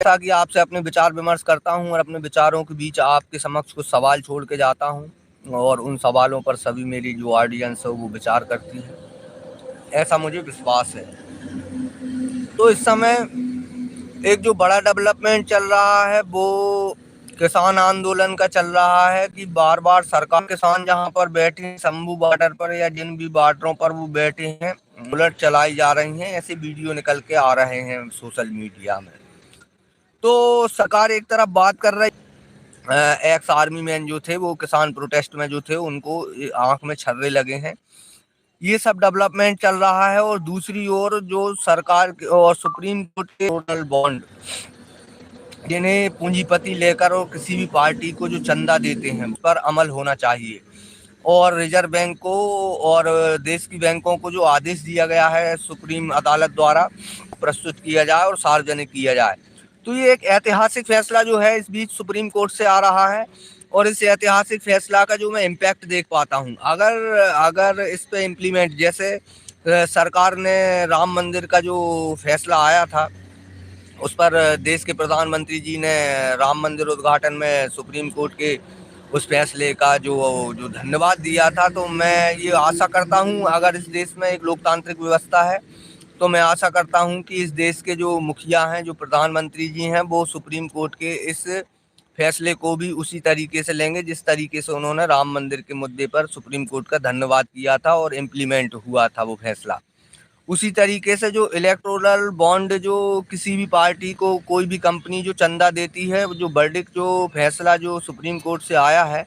ताकि आपसे अपने विचार विमर्श करता हूं और अपने विचारों के बीच आपके समक्ष कुछ सवाल छोड़ के जाता हूं और उन सवालों पर सभी मेरी जो ऑडियंस है वो विचार करती है, ऐसा मुझे विश्वास है। तो इस समय एक जो बड़ा डेवलपमेंट चल रहा है वो किसान आंदोलन का चल रहा है कि बार बार सरकार किसान जहां पर बैठे हैं शंभू बॉर्डर पर या जिन भी बॉर्डरों पर वो बैठे हैं बुलेट चलाई जा रही हैं, ऐसे वीडियो निकल के आ रहे हैं सोशल मीडिया में। तो सरकार एक तरफ बात कर रही, एक्स आर्मी मैन जो थे वो किसान प्रोटेस्ट में जो थे उनको आंख में छर्रे लगे हैं, ये सब डेवलपमेंट चल रहा है। और दूसरी ओर जो सरकार और सुप्रीम कोर्ट के टोटल बॉन्ड जिन्हें पूंजीपति लेकर और किसी भी पार्टी को जो चंदा देते हैं उस पर अमल होना चाहिए और रिजर्व बैंक को और देश की बैंकों को जो आदेश दिया गया है सुप्रीम अदालत द्वारा प्रस्तुत किया जाए और सार्वजनिक किया जाए। तो ये एक ऐतिहासिक फैसला जो है इस बीच सुप्रीम कोर्ट से आ रहा है और इस ऐतिहासिक फैसला का जो मैं इम्पैक्ट देख पाता हूँ, अगर इस पे इम्प्लीमेंट, जैसे सरकार ने राम मंदिर का जो फैसला आया था उस पर देश के प्रधानमंत्री जी ने राम मंदिर उद्घाटन में सुप्रीम कोर्ट के उस फैसले का जो जो धन्यवाद दिया था, तो मैं ये आशा करता हूँ अगर इस देश में एक लोकतांत्रिक व्यवस्था है तो मैं आशा करता हूँ कि इस देश के जो मुखिया हैं, जो प्रधानमंत्री जी हैं, वो सुप्रीम कोर्ट के इस फैसले को भी उसी तरीके से लेंगे जिस तरीके से उन्होंने राम मंदिर के मुद्दे पर सुप्रीम कोर्ट का धन्यवाद किया था और इम्प्लीमेंट हुआ था वो फैसला। उसी तरीके से जो इलेक्टोरल बॉन्ड जो किसी भी पार्टी को कोई भी कंपनी जो चंदा देती है, जो वर्डिक्ट जो फैसला जो सुप्रीम कोर्ट से आया है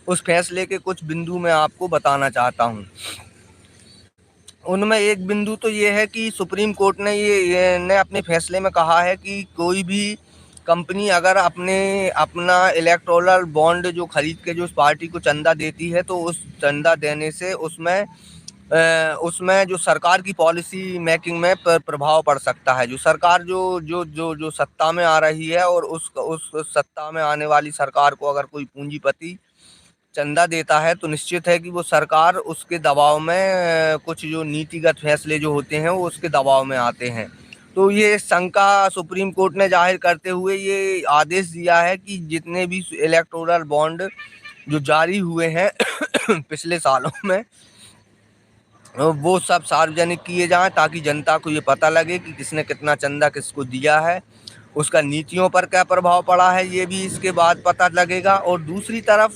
उस फैसले के कुछ बिंदु मैं आपको बताना चाहता हूं। उनमें एक बिंदु तो ये है कि सुप्रीम कोर्ट ने ये अपने फैसले में कहा है कि कोई भी कंपनी अगर अपना इलेक्टोरल बॉन्ड जो खरीद के जो उस पार्टी को चंदा देती है तो उस चंदा देने से उसमें जो सरकार की पॉलिसी मेकिंग में प्रभाव पड़ सकता है। जो सरकार जो जो जो जो सत्ता में आ रही है और उस सत्ता में आने वाली सरकार को अगर कोई पूंजीपति चंदा देता है तो निश्चित है कि वो सरकार उसके दबाव में कुछ जो नीतिगत फैसले जो होते हैं वो उसके दबाव में आते हैं। तो ये शंका सुप्रीम कोर्ट ने जाहिर करते हुए ये आदेश दिया है कि जितने भी इलेक्टोरल बॉन्ड जो जारी हुए हैं पिछले सालों में वो सब सार्वजनिक किए जाएं ताकि जनता को ये पता लगे कि किसने कितना चंदा किसको दिया है, उसका नीतियों पर क्या प्रभाव पड़ा है, ये भी इसके बाद पता लगेगा। और दूसरी तरफ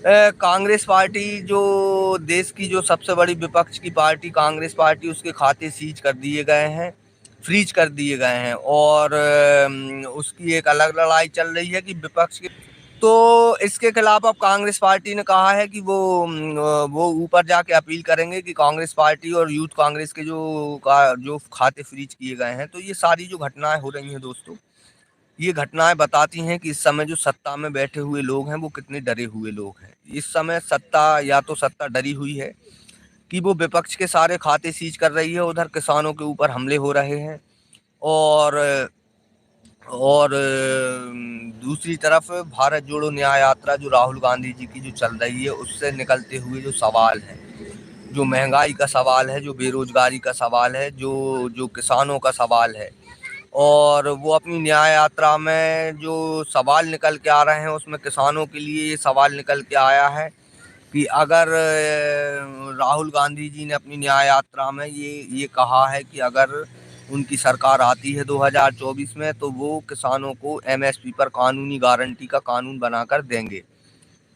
कांग्रेस पार्टी जो देश की जो सबसे बड़ी विपक्ष की पार्टी कांग्रेस पार्टी, उसके खाते सीज कर दिए गए हैं, फ्रीज कर दिए गए हैं और उसकी एक अलग लड़ाई चल रही है कि विपक्ष के, तो इसके खिलाफ अब कांग्रेस पार्टी ने कहा है कि वो ऊपर जाके अपील करेंगे कि कांग्रेस पार्टी और यूथ कांग्रेस के जो खाते फ्रीज किए गए हैं। तो ये सारी जो घटनाएं हो रही हैं दोस्तों, ये घटनाएं बताती हैं कि इस समय जो सत्ता में बैठे हुए लोग हैं वो कितने डरे हुए लोग हैं। इस समय सत्ता डरी हुई है कि वो विपक्ष के सारे खाते सीज कर रही है, उधर किसानों के ऊपर हमले हो रहे हैं और दूसरी तरफ भारत जोड़ो न्याय यात्रा जो राहुल गांधी जी की जो चल रही है उससे निकलते हुए जो सवाल है, जो महंगाई का सवाल है, जो बेरोजगारी का सवाल है, जो जो किसानों का सवाल है, और वो अपनी न्याय यात्रा में जो सवाल निकल के आ रहे हैं उसमें किसानों के लिए ये सवाल निकल के आया है कि अगर राहुल गांधी जी ने अपनी न्याय यात्रा में ये कहा है कि अगर उनकी सरकार आती है 2024 में तो वो किसानों को एमएसपी पर कानूनी गारंटी का कानून बनाकर देंगे।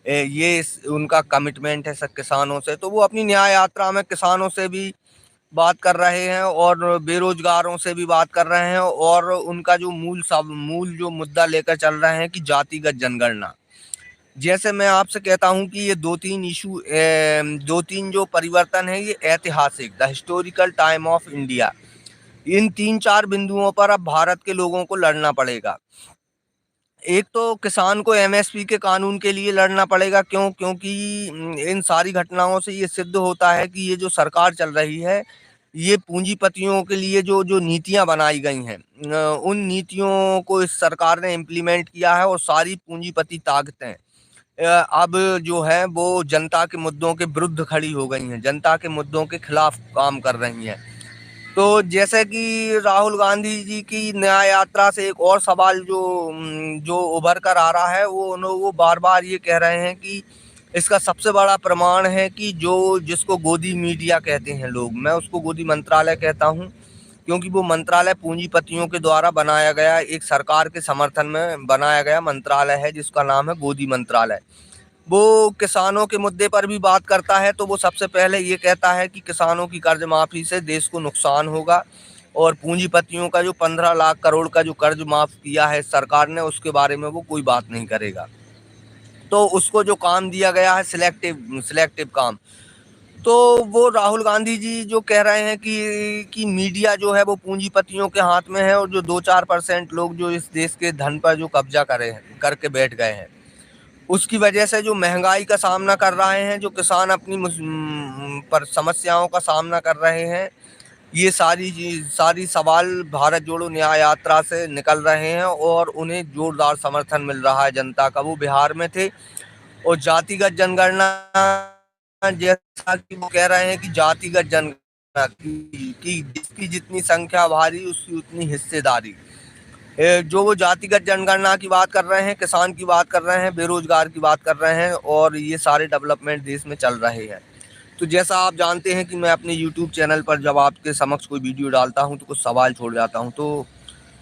ये उनका कमिटमेंट है सब किसानों से। तो वो अपनी न्याय यात्रा में किसानों से भी बात कर रहे हैं और बेरोजगारों से भी बात कर रहे हैं और उनका जो मूल जो मुद्दा लेकर चल रहे हैं कि जातिगत जनगणना। जैसे मैं आपसे कहता हूं कि ये दो तीन जो परिवर्तन है ये ऐतिहासिक, the historical time of India, इन 3-4 बिंदुओं पर अब भारत के लोगों को लड़ना पड़ेगा। एक तो किसान को एमएसपी के कानून के लिए लड़ना पड़ेगा, क्योंकि इन सारी घटनाओं से ये सिद्ध होता है कि ये जो सरकार चल रही है ये पूंजीपतियों के लिए जो जो नीतियां बनाई गई हैं उन नीतियों को इस सरकार ने इम्प्लीमेंट किया है और सारी पूंजीपति ताकतें अब जो है वो जनता के मुद्दों के विरुद्ध खड़ी हो गई हैं, जनता के मुद्दों के खिलाफ काम कर रही हैं। तो जैसे कि राहुल गांधी जी की न्याय यात्रा से एक और सवाल जो जो उभर कर आ रहा है, वो बार बार ये कह रहे हैं कि इसका सबसे बड़ा प्रमाण है कि जो जिसको गोदी मीडिया कहते हैं लोग, मैं उसको गोदी मंत्रालय कहता हूँ, क्योंकि वो मंत्रालय पूंजीपतियों के द्वारा बनाया गया, एक सरकार के समर्थन में बनाया गया मंत्रालय है जिसका नाम है गोदी मंत्रालय। वो किसानों के मुद्दे पर भी बात करता है, तो वो सबसे पहले ये कहता है कि किसानों की कर्ज माफी से देश को नुकसान होगा, और पूंजीपतियों का जो 15 लाख करोड़ का जो कर्ज माफ किया है सरकार ने, उसके बारे में वो कोई बात नहीं करेगा। तो उसको जो काम दिया गया है सिलेक्टिव काम, तो वो राहुल गांधी जी जो कह रहे हैं कि मीडिया जो है वो पूंजीपतियों के हाथ में है, और जो 2-4% लोग जो इस देश के धन पर जो कब्जा करके बैठ गए हैं, उसकी वजह से जो महंगाई का सामना कर रहे हैं, जो किसान अपनी पर समस्याओं का सामना कर रहे हैं, ये सारी सवाल भारत जोड़ो न्याय यात्रा से निकल रहे हैं, और उन्हें जोरदार समर्थन मिल रहा है जनता का। वो बिहार में थे, और जातिगत जनगणना, जैसा कि वो कह रहे हैं कि जातिगत जनगणना की जिसकी जितनी संख्या भारी उसकी उतनी हिस्सेदारी, जो वो जातिगत जनगणना की बात कर रहे हैं, किसान की बात कर रहे हैं, बेरोजगार की बात कर रहे हैं, और ये सारे डेवलपमेंट देश में चल रहे हैं। तो जैसा आप जानते हैं कि मैं अपने यूट्यूब चैनल पर जब आपके समक्ष कोई वीडियो डालता हूं तो कुछ सवाल छोड़ जाता हूं, तो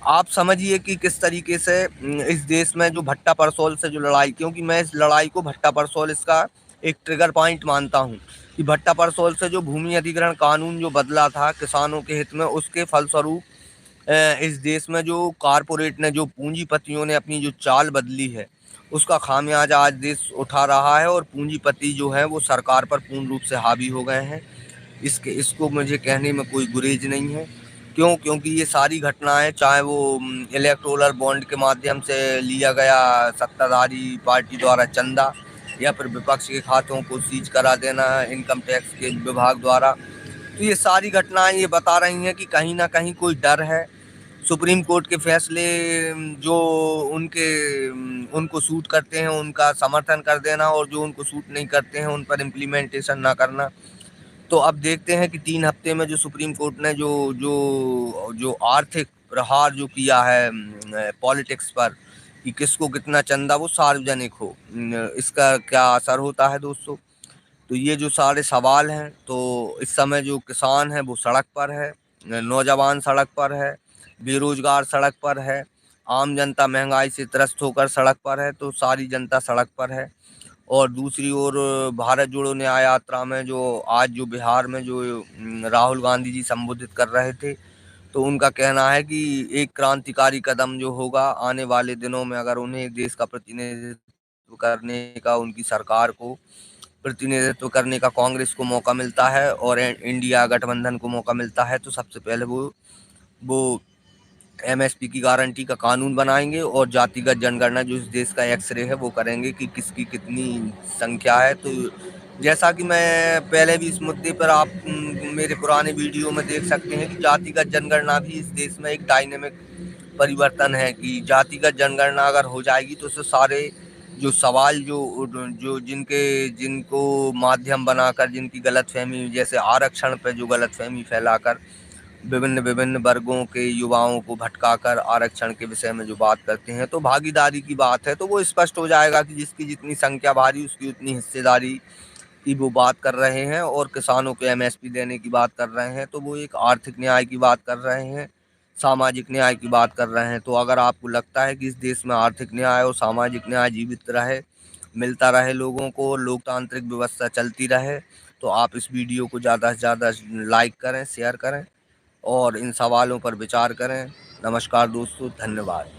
आप समझिए कि किस तरीके से इस देश में जो भट्टा परसोल से जो लड़ाई, क्योंकि मैं इस लड़ाई को भट्टा परसोल इसका एक ट्रिगर पॉइंट मानता हूं, कि भट्टा परसोल से जो भूमि अधिग्रहण कानून जो बदला था किसानों के हित में, उसके फलस्वरूप इस देश में जो कारपोरेट ने, जो पूंजीपतियों ने अपनी जो चाल बदली है, उसका खामियाजा आज देश उठा रहा है, और पूंजीपति जो है वो सरकार पर पूर्ण रूप से हावी हो गए हैं। इसको मुझे कहने में कोई गुरेज नहीं है। क्योंकि ये सारी घटनाएं, चाहे वो इलेक्टोरल बॉन्ड के माध्यम से लिया गया सत्ताधारी पार्टी द्वारा चंदा, या फिर विपक्ष के खातों को सीज करा देना इनकम टैक्स के विभाग द्वारा, तो ये सारी घटनाएं ये बता रही हैं कि कहीं ना कहीं कोई डर है। सुप्रीम कोर्ट के फैसले जो उनको सूट करते हैं उनका समर्थन कर देना, और जो उनको सूट नहीं करते हैं उन पर इम्प्लीमेंटेशन ना करना। तो अब देखते हैं कि 3 हफ्ते में जो सुप्रीम कोर्ट ने जो जो जो आर्थिक प्रहार जो किया है पॉलिटिक्स पर, कि किसको कितना चंदा वो सार्वजनिक हो, इसका क्या असर होता है दोस्तों। तो ये जो सारे सवाल हैं, तो इस समय जो किसान है वो सड़क पर है, नौजवान सड़क पर है, बेरोजगार सड़क पर है, आम जनता महंगाई से त्रस्त होकर सड़क पर है, तो सारी जनता सड़क पर है। और दूसरी ओर भारत जोड़ो न्याय यात्रा में जो आज जो बिहार में जो राहुल गांधी जी संबोधित कर रहे थे, तो उनका कहना है कि एक क्रांतिकारी कदम जो होगा आने वाले दिनों में, अगर उन्हें देश का प्रतिनिधित्व करने का, उनकी सरकार को प्रतिनिधित्व करने का कांग्रेस को मौका मिलता है और इंडिया गठबंधन को मौका मिलता है, तो सबसे पहले वो एमएसपी की गारंटी का कानून बनाएंगे, और जातिगत जनगणना जो इस देश का एक्सरे है वो करेंगे कि किसकी कितनी संख्या है। तो जैसा कि मैं पहले भी इस मुद्दे पर आप मेरे पुराने वीडियो में देख सकते हैं कि जातिगत जनगणना भी इस देश में एक डायनेमिक परिवर्तन है, कि जातिगत जनगणना अगर हो जाएगी तो उससे सारे जो सवाल जो जिनको माध्यम बनाकर, जिनकी गलतफहमी, जैसे आरक्षण पे जो गलतफहमी फैलाकर विभिन्न वर्गों के युवाओं को भटकाकर आरक्षण के विषय में जो बात करते हैं, तो भागीदारी की बात है, तो वो स्पष्ट हो जाएगा कि जिसकी जितनी संख्या भारी उसकी उतनी हिस्सेदारी की वो बात कर रहे हैं, और किसानों को एमएसपी देने की बात कर रहे हैं, तो वो एक आर्थिक न्याय की बात कर रहे हैं, सामाजिक न्याय की बात कर रहे हैं। तो अगर आपको लगता है कि इस देश में आर्थिक न्याय और सामाजिक न्याय जीवित रहे, मिलता रहे लोगों को, लोकतांत्रिक व्यवस्था चलती रहे, तो आप इस वीडियो को ज़्यादा से ज़्यादा लाइक करें, शेयर करें, और इन सवालों पर विचार करें। नमस्कार दोस्तों, धन्यवाद।